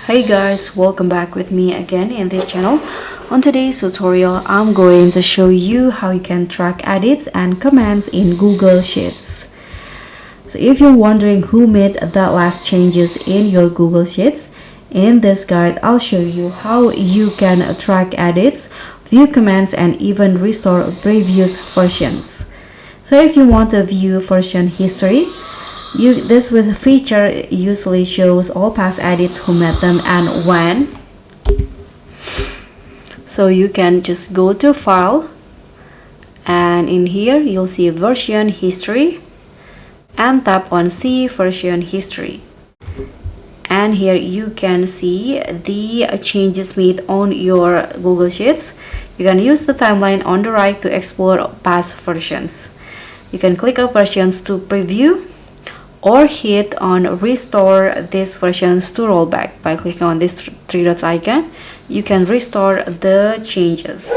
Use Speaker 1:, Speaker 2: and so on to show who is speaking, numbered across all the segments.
Speaker 1: Hey guys, welcome back with me again in this channel. On today's tutorial, I'm going to show you how you can track edits and comments in Google Sheets. So if you're wondering who made the last changes in your Google Sheets, in this guide, I'll show you how you can track edits, view comments, and even restore previous versions. So if you want to view version history, this with feature usually shows all past edits, who made them and when. So you can just go to file, and in here you'll see version history and tap on see version history, and here you can see the changes made on your Google Sheets. You can use the timeline on the right to explore past versions. You can click on versions to preview or hit on restore these versions to rollback. By clicking on this three dots icon, you can restore the changes.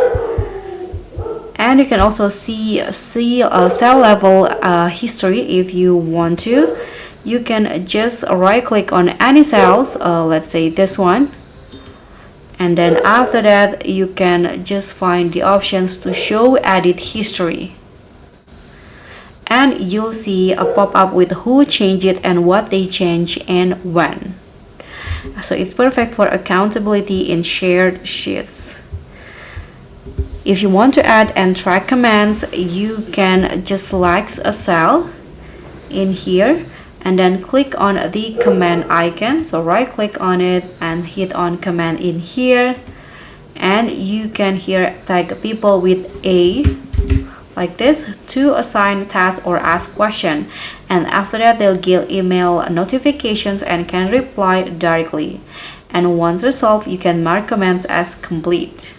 Speaker 1: And you can also see cell level history if you want to. You can just right click on any cells, let's say this one, and then after that you can just find the options to show edit history, and you'll see a pop-up with who changed it and what they changed and when. So it's perfect for accountability in shared sheets. If you want to add and track commands, you can just select a cell in here and then click on the command icon. So right click on it and hit on command in here, and you can here tag people with a like this to assign tasks or ask question, and after that they'll get email notifications and can reply directly. And once resolved, you can mark commands as complete.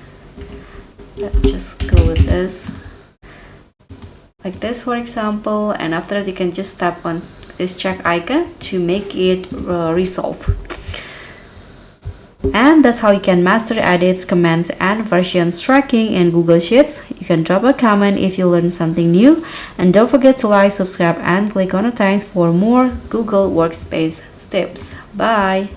Speaker 1: Let's just go with this like this, for example, and after that you can just tap on this check icon to make it resolve. And that's how you can master edits, comments, and versions tracking in Google Sheets. You can drop a comment if you learned something new, and don't forget to like, subscribe, and click on the thanks for more Google Workspace tips. Bye!